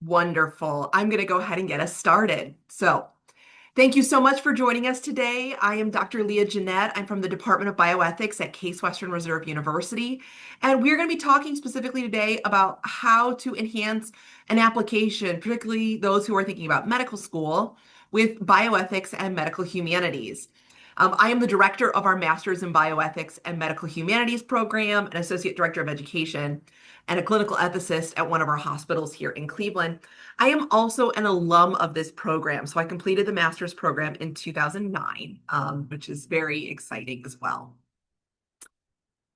Wonderful. I'm going to go ahead and get us started. Thank you so much for joining us today. I am Dr. Leah Jeunnette. I'm from the Department of Bioethics at Case Western Reserve University. And we're going to be talking specifically today about how to enhance an application, particularly those who are thinking about medical school, with bioethics and medical humanities. I am the director of our Master's in Bioethics and Medical Humanities program, an associate director of education, and a clinical ethicist at one of our hospitals here in Cleveland. I am also an alum of this program. So I completed the master's program in 2009, which is very exciting as well.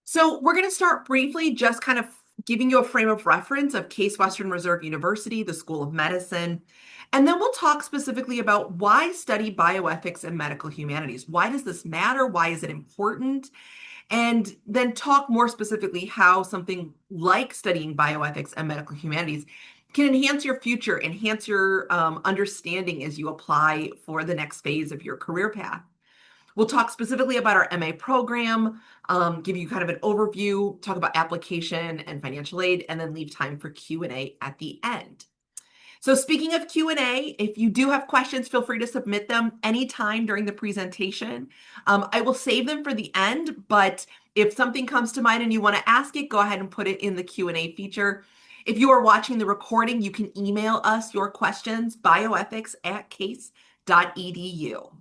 So we're going to start briefly, just kind of giving you a frame of reference of Case Western Reserve University, the School of Medicine. And then we'll talk specifically about why study bioethics and medical humanities. Why does this matter? Why is it important? And then talk more specifically how something like studying bioethics and medical humanities can enhance your future, enhance your understanding as you apply for the next phase of your career path. We'll talk specifically about our MA program, give you kind of an overview, talk about application and financial aid, and then leave time for Q&A at the end. So speaking of Q&A, if you do have questions, feel free to submit them anytime during the presentation. I will save them for the end, but if something comes to mind and you want to ask it, go ahead and put it in the Q&A feature. If you are watching the recording, you can email us your questions, bioethics@case.edu.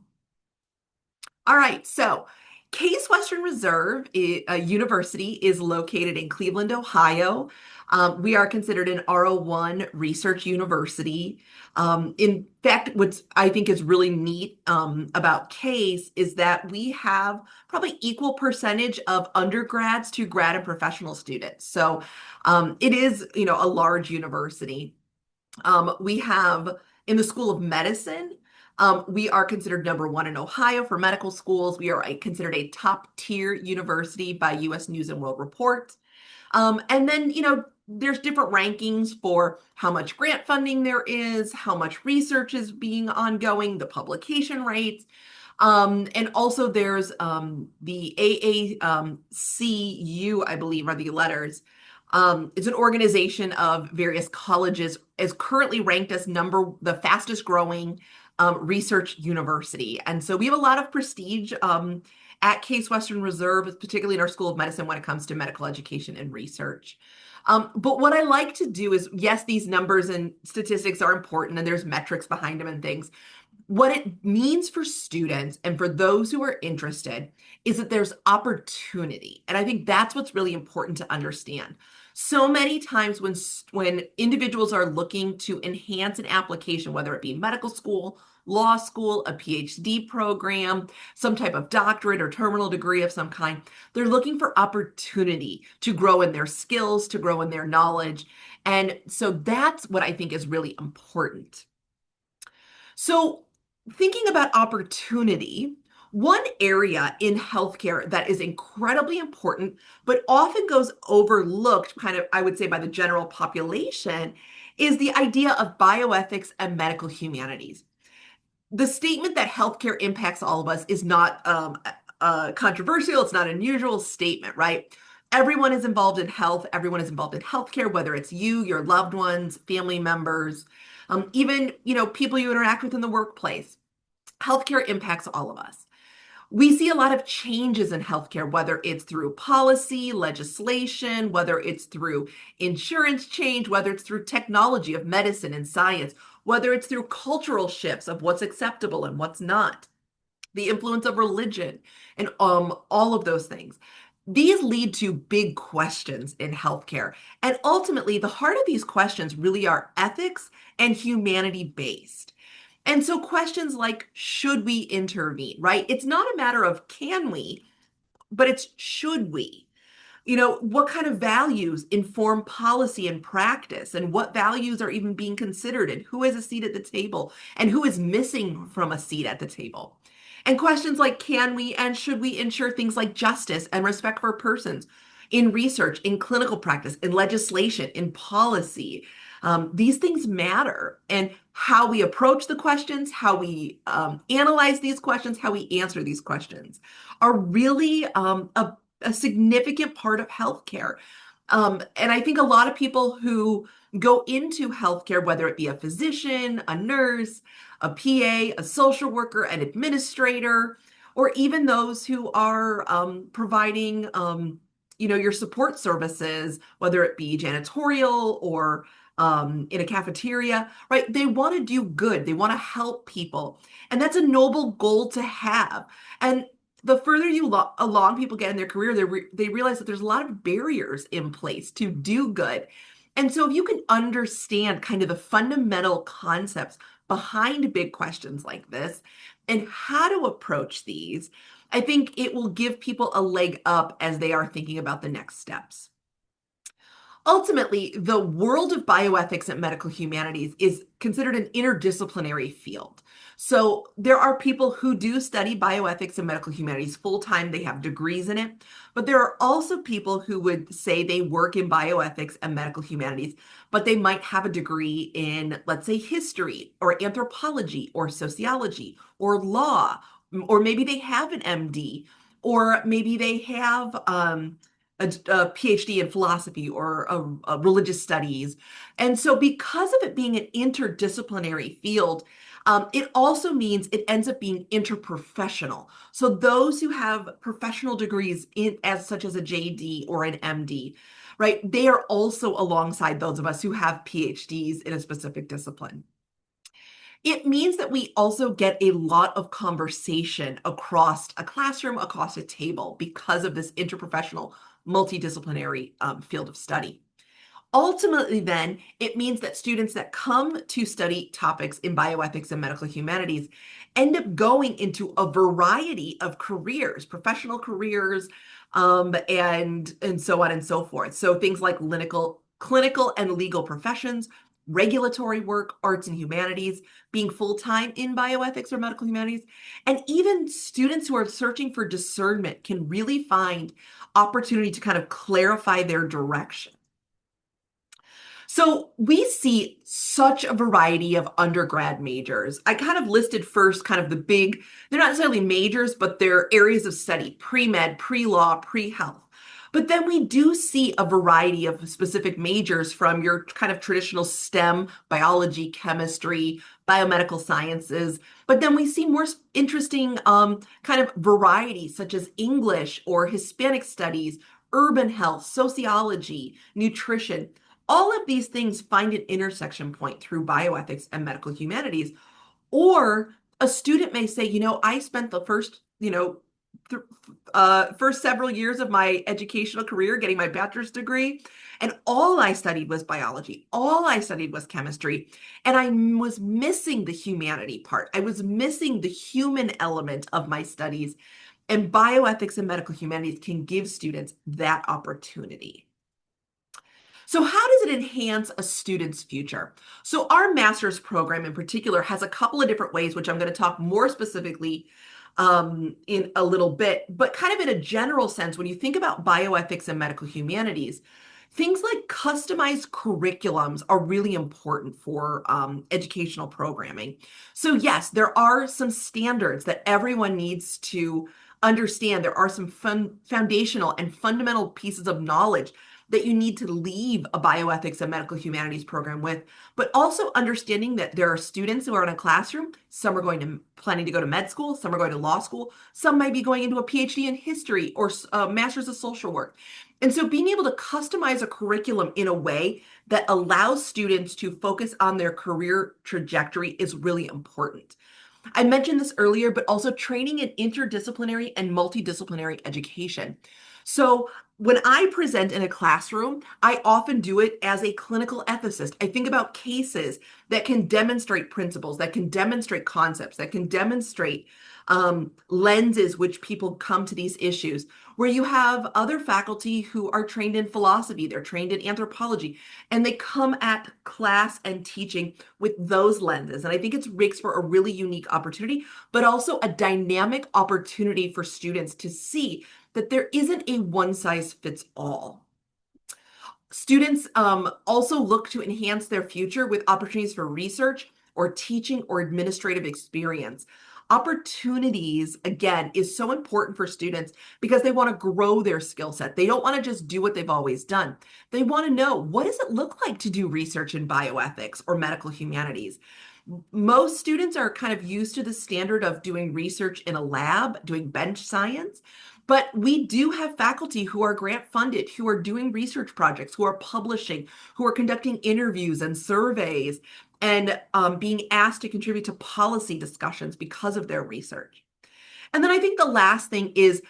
All right, so Case Western Reserve University is located in Cleveland, Ohio. We are considered an R01 research university. In fact, what I think is really neat about Case is that we have probably equal percentage of undergrads to grad and professional students. So it is, a large university. We have in the School of Medicine, we are considered #1 in Ohio for medical schools. We are considered a top tier university by US News and World Report. And then, there's different rankings for how much grant funding there is, how much research is being ongoing, the publication rates. And also there's the AACU, I believe, are the letters. It's an organization of various colleges, is currently ranked as the fastest growing research university. And so we have a lot of prestige at Case Western Reserve, particularly in our School of Medicine when it comes to medical education and research. But what I like to do is, yes, these numbers and statistics are important and there's metrics behind them and things. What it means for students and for those who are interested is that there's opportunity. And I think that's what's really important to understand. So many times when individuals are looking to enhance an application, whether it be medical school, law school, a PhD program, some type of doctorate or terminal degree of some kind, they're looking for opportunity to grow in their skills, to grow in their knowledge. And so that's what I think is really important. So thinking about opportunity, one area in healthcare that is incredibly important, but often goes overlooked, kind of, I would say, by the general population, is the idea of bioethics and medical humanities. The statement that healthcare impacts all of us is not controversial. It's not an unusual statement, right? Everyone is involved in health. Everyone is involved in healthcare, whether it's you, your loved ones, family members, even, people you interact with in the workplace. Healthcare impacts all of us. We see a lot of changes in healthcare, whether it's through policy, legislation, whether it's through insurance change, whether it's through technology of medicine and science, whether it's through cultural shifts of what's acceptable and what's not, the influence of religion, and all of those things. These lead to big questions in healthcare. And ultimately, the heart of these questions really are ethics and humanity based. And so questions like, should we intervene, right? It's not a matter of can we, but it's should we? What kind of values inform policy and practice, and what values are even being considered, and who has a seat at the table, and who is missing from a seat at the table? And questions like, can we and should we ensure things like justice and respect for persons in research, in clinical practice, in legislation, in policy? These things matter. And how we approach the questions, how we analyze these questions, how we answer these questions are really a significant part of healthcare. And I think a lot of people who go into healthcare, whether it be a physician, a nurse, a PA, a social worker, an administrator, or even those who are providing, your support services, whether it be janitorial or in a cafeteria, right? They want to do good. They want to help people. And that's a noble goal to have. And the further along people get in their career, they realize that there's a lot of barriers in place to do good. And so if you can understand kind of the fundamental concepts behind big questions like this and how to approach these, I think it will give people a leg up as they are thinking about the next steps. Ultimately, the world of bioethics and medical humanities is considered an interdisciplinary field. So there are people who do study bioethics and medical humanities full-time, they have degrees in it, but there are also people who would say they work in bioethics and medical humanities, but they might have a degree in, let's say, history or anthropology or sociology or law, or maybe they have an MD, or maybe they have a PhD in philosophy or a religious studies. And so because of it being an interdisciplinary field, it also means it ends up being interprofessional. So those who have professional degrees such as a JD or an MD, right, they are also alongside those of us who have PhDs in a specific discipline. It means that we also get a lot of conversation across a classroom, across a table, because of this interprofessional, multidisciplinary field of study. Ultimately, then, it means that students that come to study topics in bioethics and medical humanities end up going into a variety of careers, professional careers, and so on and so forth. So things like clinical and legal professions, regulatory work, arts and humanities, being full-time in bioethics or medical humanities, and even students who are searching for discernment can really find opportunity to kind of clarify their direction. So we see such a variety of undergrad majors. I kind of listed first kind of the big, they're not necessarily majors, but they're areas of study, pre-med, pre-law, pre-health. But then we do see a variety of specific majors from your kind of traditional STEM, biology, chemistry, biomedical sciences. But then we see more interesting kind of variety, such as English or Hispanic studies, urban health, sociology, nutrition. All of these things find an intersection point through bioethics and medical humanities. Or a student may say, I spent the first, first several years of my educational career getting my bachelor's degree, and all I studied was biology. All I studied was chemistry. And I was missing the humanity part. I was missing the human element of my studies. And bioethics and medical humanities can give students that opportunity. So how does it enhance a student's future? So our master's program in particular has a couple of different ways, which I'm going to talk more specifically in a little bit, but kind of in a general sense, when you think about bioethics and medical humanities, things like customized curriculums are really important for educational programming. So yes, there are some standards that everyone needs to understand. There are some foundational and fundamental pieces of knowledge that you need to leave a bioethics and medical humanities program with, but also understanding that there are students who are in a classroom. Some are planning to go to med school, some are going to law school, some might be going into a PhD in history or a master's of social work. And so being able to customize a curriculum in a way that allows students to focus on their career trajectory is really important. I mentioned this earlier, but also training in interdisciplinary and multidisciplinary education. So when I present in a classroom, I often do it as a clinical ethicist. I think about cases that can demonstrate principles, that can demonstrate concepts, that can demonstrate lenses which people come to these issues, where you have other faculty who are trained in philosophy, they're trained in anthropology, and they come at class and teaching with those lenses. And I think it makes for a really unique opportunity, but also a dynamic opportunity for students to see that there isn't a one size fits all. Students also look to enhance their future with opportunities for research or teaching or administrative experience. Opportunities, again, is so important for students because they want to grow their skill set. They don't want to just do what they've always done. They want to know, what does it look like to do research in bioethics or medical humanities? Most students are kind of used to the standard of doing research in a lab, doing bench science, but we do have faculty who are grant funded, who are doing research projects, who are publishing, who are conducting interviews and surveys, and being asked to contribute to policy discussions because of their research. And then I think the last thing is,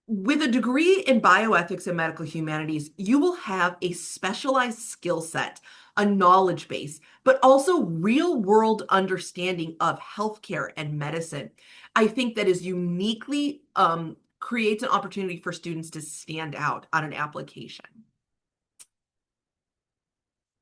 with a degree in bioethics and medical humanities, you will have a specialized skill set, a knowledge base, but also real world understanding of healthcare and medicine. I think that is uniquely creates an opportunity for students to stand out on an application.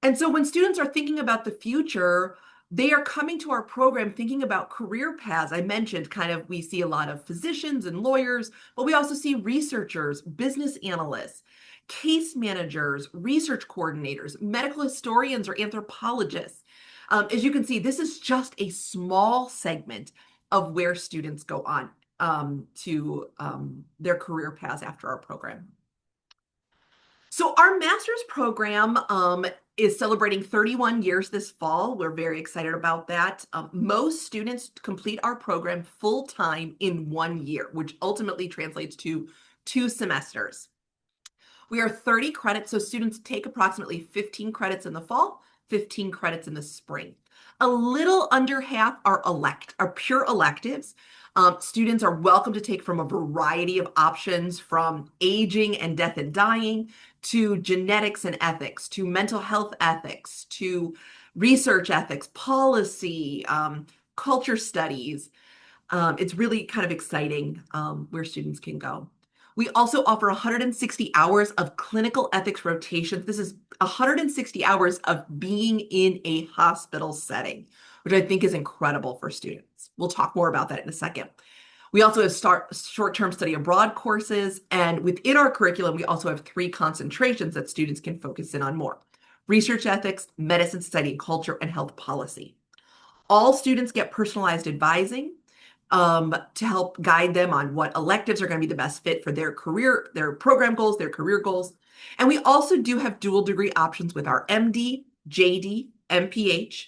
And so when students are thinking about the future, they are coming to our program thinking about career paths. I mentioned kind of we see a lot of physicians and lawyers, but we also see researchers, business analysts, case managers, research coordinators, medical historians, or anthropologists. As you can see, this is just a small segment of where students go on to their career paths after our program. So our master's program is celebrating 31 years this fall. We're very excited about that. Most students complete our program full-time in 1 year, which ultimately translates to 2 semesters. We are 30 credits, so students take approximately 15 credits in the fall, 15 credits in the spring. A little under half are pure electives. Students are welcome to take from a variety of options, from aging and death and dying, to genetics and ethics, to mental health ethics, to research ethics, policy, culture studies. It's really kind of exciting where students can go. We also offer 160 hours of clinical ethics rotations. This is 160 hours of being in a hospital setting, which I think is incredible for students. We'll talk more about that in a second. We also have short-term study abroad courses, and within our curriculum, we also have 3 concentrations that students can focus in on more: research ethics, medicine, society and culture, and health policy. All students get personalized advising to help guide them on what electives are going to be the best fit for their career, their program goals, their career goals. And we also do have dual degree options with our MD, JD, MPH,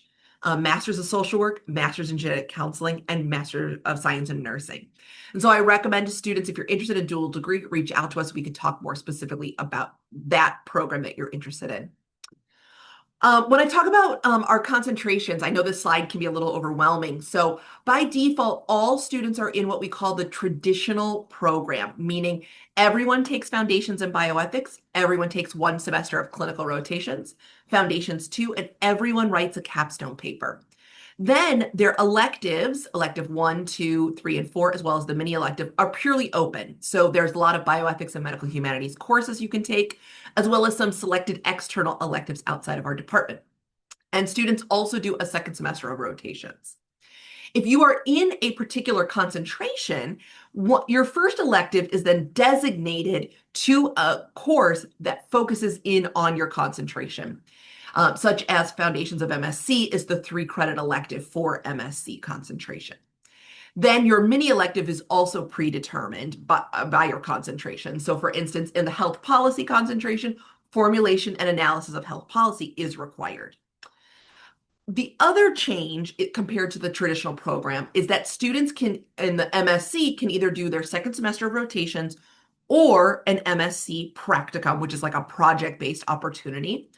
Masters of Social Work, Masters in Genetic Counseling, and Master of Science in Nursing. And so I recommend to students, if you're interested in dual degree, reach out to us. We could talk more specifically about that program that you're interested in. When I talk about our concentrations, I know this slide can be a little overwhelming. So by default, all students are in what we call the traditional program, meaning everyone takes foundations in bioethics, everyone takes 1 semester of clinical rotations, foundations 2, and everyone writes a capstone paper. Then their electives, elective 1, 2, 3, and 4, as well as the mini elective, are purely open. So there's a lot of bioethics and medical humanities courses you can take, as well as some selected external electives outside of our department. And students also do a second semester of rotations. If you are in a particular concentration, your first elective is then designated to a course that focuses in on your concentration. Such as Foundations of MSc is the 3-credit elective for MSc concentration. Then your mini elective is also predetermined by your concentration. So for instance, in the health policy concentration, formulation and analysis of health policy is required. The other change compared to the traditional program is that students can, in the MSc, can either do their second semester of rotations or an MSc practicum, which is like a project-based opportunity.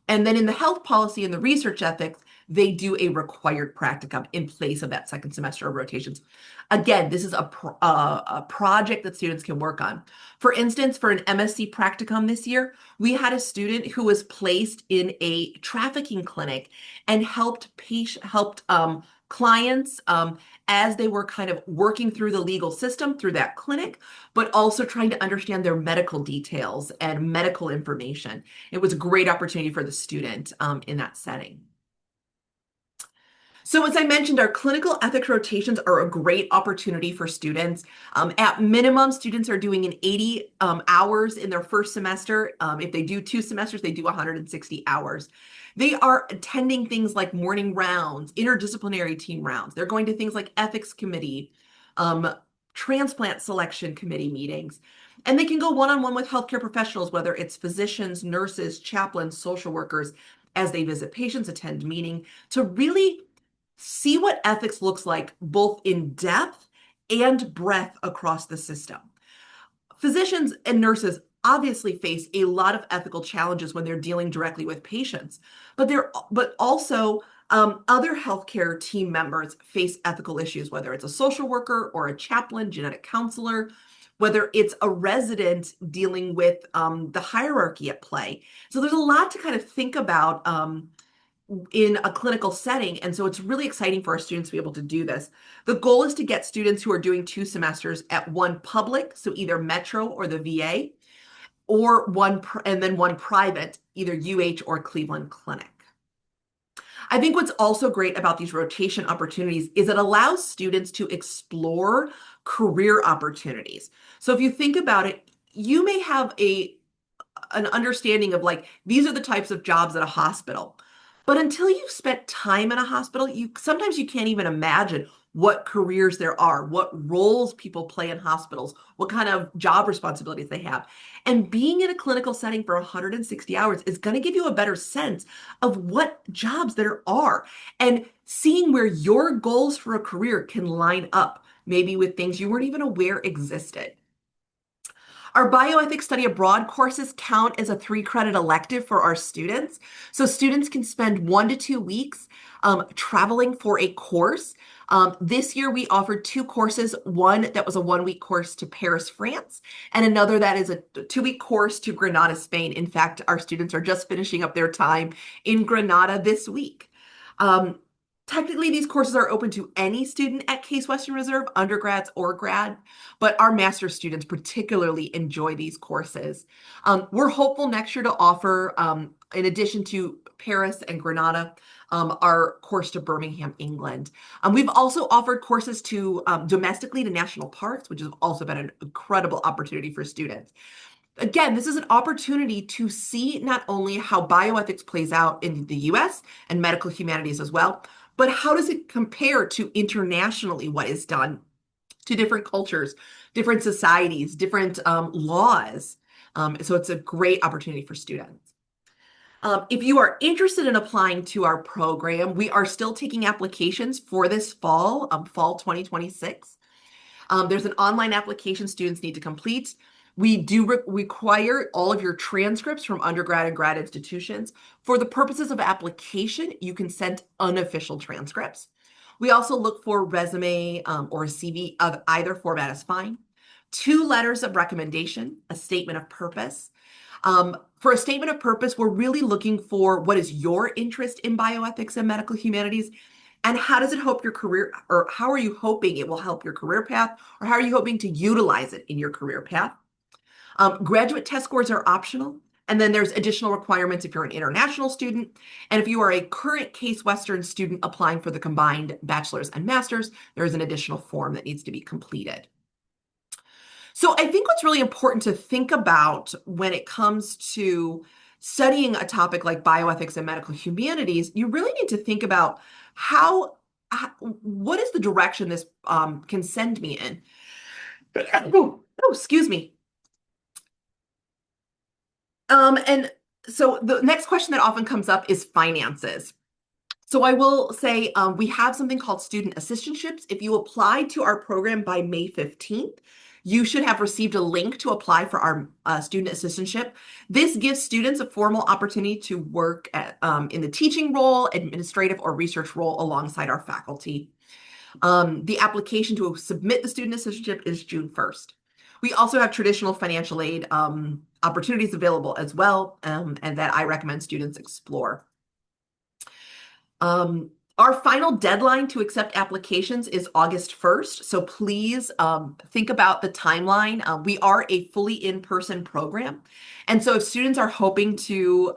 And then in the health policy and the research ethics, they do a required practicum in place of that second semester of rotations. Again, this is a project that students can work on. For instance, for an MSc practicum this year, we had a student who was placed in a trafficking clinic and helped clients as they were kind of working through the legal system through that clinic, but also trying to understand their medical details and medical information. It was a great opportunity for the student in that setting. So as I mentioned, our clinical ethics rotations are a great opportunity for students. At minimum, students are doing 80 hours in their first semester. If they do 2 semesters, they do 160 hours. They are attending things like morning rounds, interdisciplinary team rounds. They're going to things like ethics committee, um, transplant selection committee meetings. And they can go one-on-one with healthcare professionals, whether it's physicians, nurses, chaplains, social workers, as they visit patients, attend meeting, to really see what ethics looks like both in depth and breadth across the system. Physicians and nurses obviously face a lot of ethical challenges when they're dealing directly with patients, but also other healthcare team members face ethical issues, whether it's a social worker or a chaplain, genetic counselor, whether it's a resident dealing with the hierarchy at play. So there's a lot to kind of think about in a clinical setting. And so it's really exciting for our students to be able to do this. The goal is to get students who are doing 2 semesters at one public, so either Metro or the VA, or and then one private, either UH or Cleveland Clinic. I think what's also great about these rotation opportunities is it allows students to explore career opportunities. So if you think about it, you may have an understanding of like, these are the types of jobs at a hospital. But until you've spent time in a hospital, sometimes you can't even imagine what careers there are, what roles people play in hospitals, what kind of job responsibilities they have. And being in a clinical setting for 160 hours is going to give you a better sense of what jobs there are and seeing where your goals for a career can line up, maybe with things you weren't even aware existed. Our bioethics study abroad courses count as a 3-credit elective for our students. So students can spend 1 to 2 weeks traveling for a course. This year we offered 2 courses, one that was a 1-week course to Paris, France, and another that is a 2-week course to Granada, Spain. In fact, our students are just finishing up their time in Granada this week. Technically, these courses are open to any student at Case Western Reserve, undergrads or grad, but our master's students particularly enjoy these courses. We're hopeful next year to offer, in addition to Paris and Granada, our course to Birmingham, England. We've also offered courses to domestically to national parks, which has also been an incredible opportunity for students. Again, this is an opportunity to see not only how bioethics plays out in the US and medical humanities as well, but how does it compare to internationally what is done to different cultures, different societies, different laws. So it's a great opportunity for students. If you are interested in applying to our program, we are still taking applications for this fall, fall 2026. There's an online application students need to complete. We do require all of your transcripts from undergrad and grad institutions. For the purposes of application, you can send unofficial transcripts. We also look for resume or a CV of either format is fine. 2 letters of recommendation, a statement of purpose. For a statement of purpose, we're really looking for what is your interest in bioethics and medical humanities, and how does it help your career, or how are you hoping it will help your career path, or how are you hoping to utilize it in your career path? Graduate test scores are optional. And then there's additional requirements if you're an international student. And if you are a current Case Western student applying for the combined bachelor's and master's, there is an additional form that needs to be completed. So I think what's really important to think about when it comes to studying a topic like bioethics and medical humanities, you really need to think about what is the direction this can send me in. Oh, excuse me. And so the next question that often comes up is finances. So I will say we have something called student assistantships. If you apply to our program by May 15th, you should have received a link to apply for our student assistantship. This gives students a formal opportunity to work in the teaching role, administrative or research role alongside our faculty. The application to submit the student assistantship is June 1st. We also have traditional financial aid opportunities available as well, and that I recommend students explore. Our final deadline to accept applications is August 1st, so please think about the timeline. We are a fully in-person program, and so if students are hoping to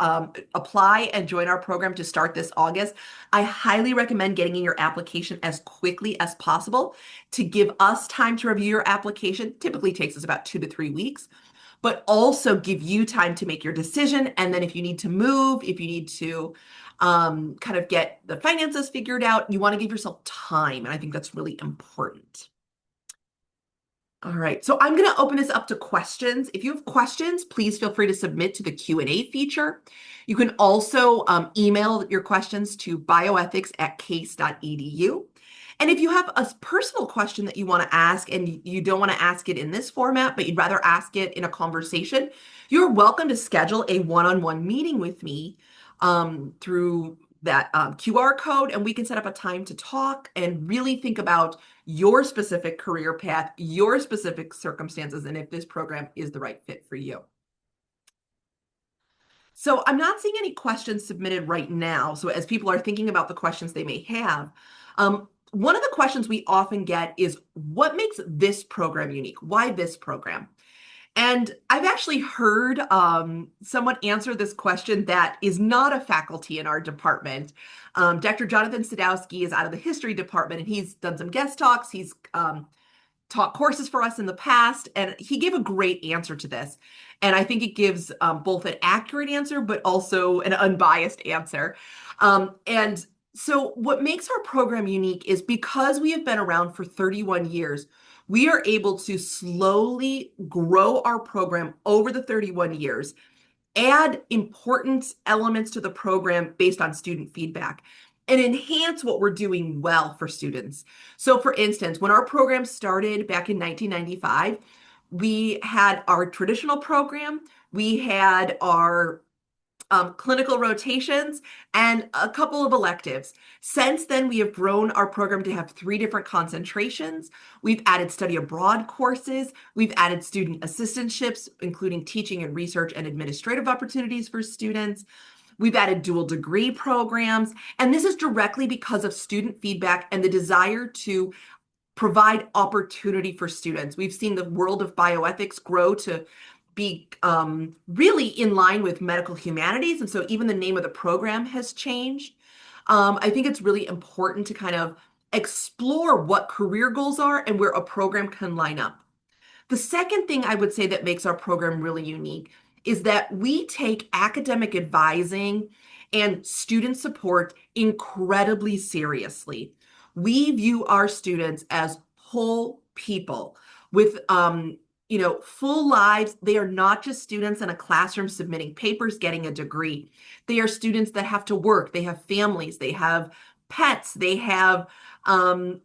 apply and join our program to start this August, I highly recommend getting in your application as quickly as possible to give us time to review your application. Typically takes us about 2 to 3 weeks, but also give you time to make your decision. And then if you need to move, if you need to kind of get the finances figured out. You want to give yourself time, and I think that's really important. All right, so I'm going to open this up to questions. If you have questions, please feel free to submit to the Q&A feature. You can also email your questions to bioethics@case.edu. And if you have a personal question that you want to ask and you don't want to ask it in this format, but you'd rather ask it in a conversation, you're welcome to schedule a one-on-one meeting with me through that QR code, and we can set up a time to talk and really think about your specific career path, your specific circumstances, and if this program is the right fit for you. So I'm not seeing any questions submitted right now. So as people are thinking about the questions they may have, one of the questions we often get is, what makes this program unique? Why this program? And I've actually heard someone answer this question that is not a faculty in our department. Dr. Jonathan Sadowski is out of the history department, and he's done some guest talks. He's taught courses for us in the past, and he gave a great answer to this. And I think it gives both an accurate answer, but also an unbiased answer. And so what makes our program unique is because we have been around for 31 years, we are able to slowly grow our program over the 31 years, add important elements to the program based on student feedback, and enhance what we're doing well for students. So for instance, when our program started back in 1995, we had our traditional program, we had our clinical rotations, and a couple of electives. Since then, we have grown our program to have 3 different concentrations. We've added study abroad courses. We've added student assistantships, including teaching and research and administrative opportunities for students. We've added dual degree programs, and this is directly because of student feedback and the desire to provide opportunity for students. We've seen the world of bioethics grow to be really in line with medical humanities, and so even the name of the program has changed. I think it's really important to kind of explore what career goals are and where a program can line up. The second thing I would say that makes our program really unique is that we take academic advising and student support incredibly seriously. We view our students as whole people with full lives. They are not just students in a classroom submitting papers, getting a degree. They are students that have to work. They have families. They have pets. They have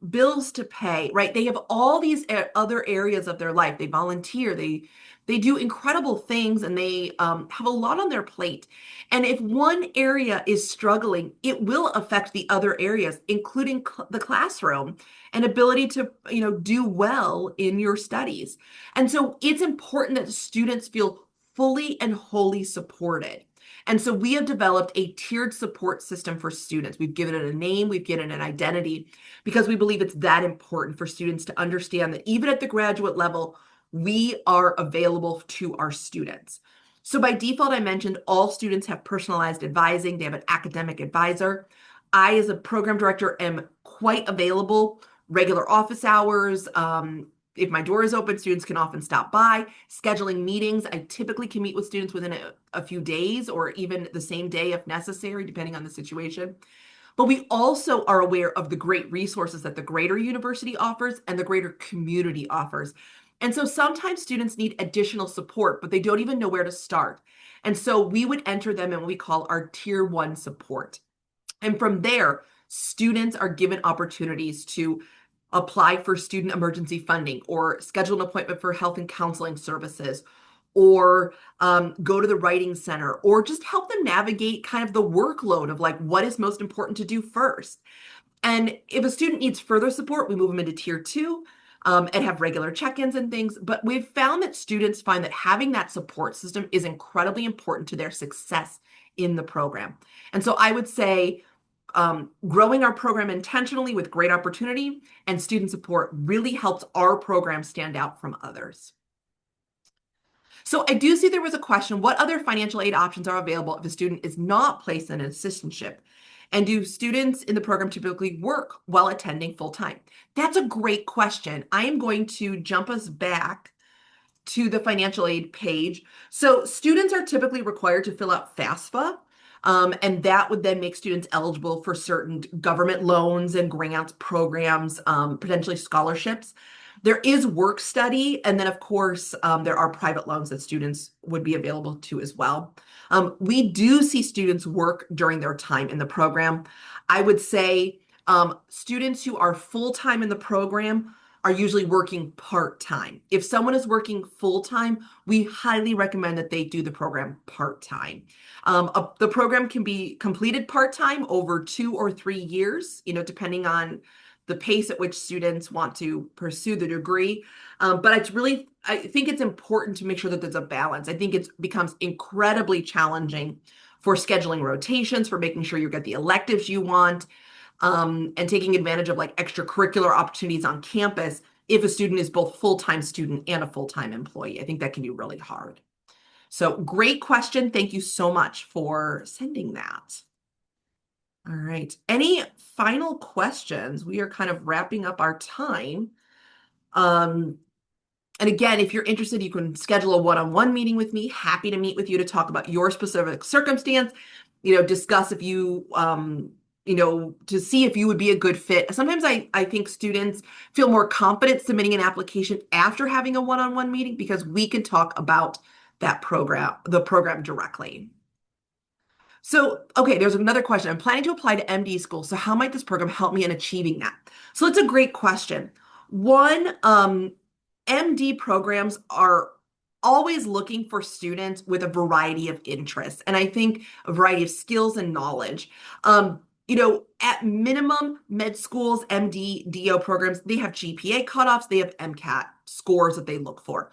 bills to pay, right? They have all these other areas of their life. They volunteer. They do incredible things, and they have a lot on their plate. And if one area is struggling, it will affect the other areas, including the classroom and ability to, do well in your studies. And so it's important that the students feel fully and wholly supported. And so we have developed a tiered support system for students. We've given it a name, we've given it an identity, because we believe it's that important for students to understand that even at the graduate level, we are available to our students. So by default, I mentioned all students have personalized advising. They have an academic advisor. I, as a program director, am quite available, regular office hours. If my door is open, students can often stop by. Scheduling meetings, I typically can meet with students within a few days or even the same day if necessary, depending on the situation. But we also are aware of the great resources that the greater university offers and the greater community offers. And so sometimes students need additional support, but they don't even know where to start. And so we would enter them in what we call our Tier 1 support. And from there, students are given opportunities to apply for student emergency funding or schedule an appointment for health and counseling services, or go to the writing center, or just help them navigate kind of the workload of like what is most important to do first. And if a student needs further support, we move them into Tier 2 and have regular check-ins and things. But we've found that students find that having that support system is incredibly important to their success in the program. And so I would say growing our program intentionally with great opportunity and student support really helps our program stand out from others. So I do see there was a question, what other financial aid options are available if a student is not placed in an assistantship? And do students in the program typically work while attending full-time? That's a great question. I am going to jump us back to the financial aid page. So students are typically required to fill out FAFSA. And that would then make students eligible for certain government loans and grants, programs, potentially scholarships. There is work study, and then of course, there are private loans that students would be available to as well. We do see students work during their time in the program. I would say students who are full-time in the program are usually working part-time. If someone is working full-time, we highly recommend that they do the program part-time. The program can be completed part-time over 2 or 3 years, depending on the pace at which students want to pursue the degree. But I think it's important to make sure that there's a balance. I think it becomes incredibly challenging for scheduling rotations, for making sure you get the electives you want, and taking advantage of like extracurricular opportunities on campus if a student is both full-time student and a full-time employee. I think that can be really hard. So great question. Thank you so much for sending that. All right. Any final questions? We are kind of wrapping up our time. And again, if you're interested, you can schedule a one-on-one meeting with me. Happy to meet with you to talk about your specific circumstance, discuss if you, to see if you would be a good fit. Sometimes I think students feel more confident submitting an application after having a one-on-one meeting because we can talk about the program directly. So, okay, there's another question. I'm planning to apply to MD school. So how might this program help me in achieving that? So it's a great question. One, MD programs are always looking for students with a variety of interests, and I think a variety of skills and knowledge. At minimum, med schools, MD, DO programs, they have GPA cutoffs, they have MCAT scores that they look for.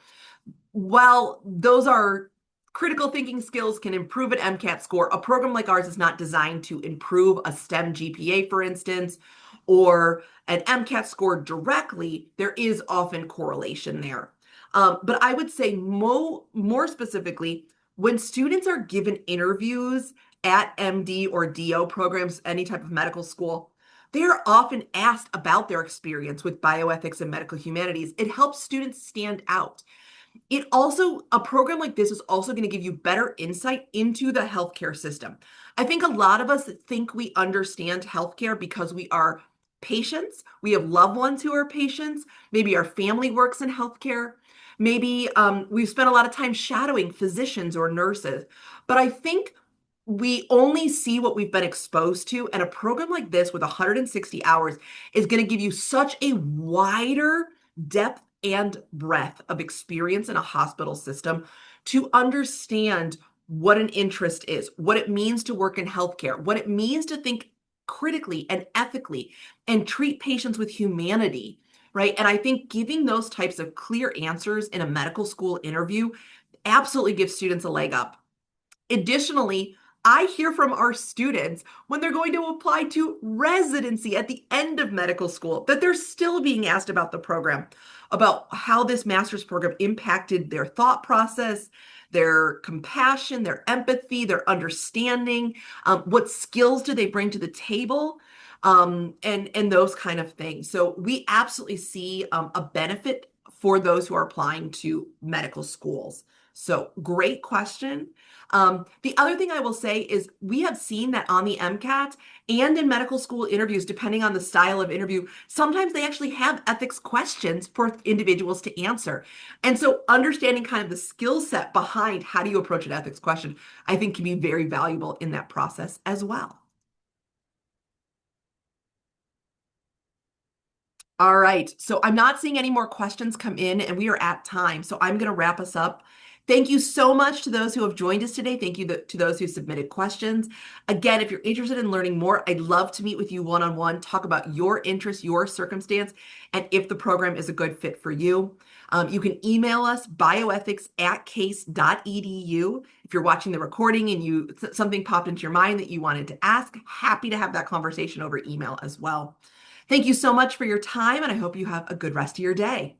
While those are critical thinking skills can improve an MCAT score, a program like ours is not designed to improve a STEM GPA, for instance, or an MCAT score directly. There is often correlation there. But I would say more specifically, when students are given interviews at MD or DO programs, any type of medical school, they are often asked about their experience with bioethics and medical humanities. It helps students stand out. A program like this is also going to give you better insight into the healthcare system. I think a lot of us think we understand healthcare because we are patients. We have loved ones who are patients. Maybe our family works in healthcare. Maybe we've spent a lot of time shadowing physicians or nurses. But I think we only see what we've been exposed to. And a program like this with 160 hours is going to give you such a wider depth and breadth of experience in a hospital system to understand what an interest is, what it means to work in healthcare, what it means to think critically and ethically and treat patients with humanity, right? And I think giving those types of clear answers in a medical school interview absolutely gives students a leg up. Additionally, I hear from our students when they're going to apply to residency at the end of medical school that they're still being asked about the program, about how this master's program impacted their thought process, their compassion, their empathy, their understanding, what skills do they bring to the table, and those kind of things. So we absolutely see a benefit for those who are applying to medical schools. So great question. The other thing I will say is we have seen that on the MCAT and in medical school interviews, depending on the style of interview, sometimes they actually have ethics questions for individuals to answer. And so understanding kind of the skill set behind how do you approach an ethics question, I think can be very valuable in that process as well. All right, so I'm not seeing any more questions come in and we are at time. So I'm going to wrap us up. Thank you so much to those who have joined us today. Thank you to those who submitted questions. Again, if you're interested in learning more, I'd love to meet with you one-on-one, talk about your interests, your circumstance, and if the program is a good fit for you. You can email us bioethics@case.edu. If you're watching the recording and something popped into your mind that you wanted to ask, happy to have that conversation over email as well. Thank you so much for your time, and I hope you have a good rest of your day.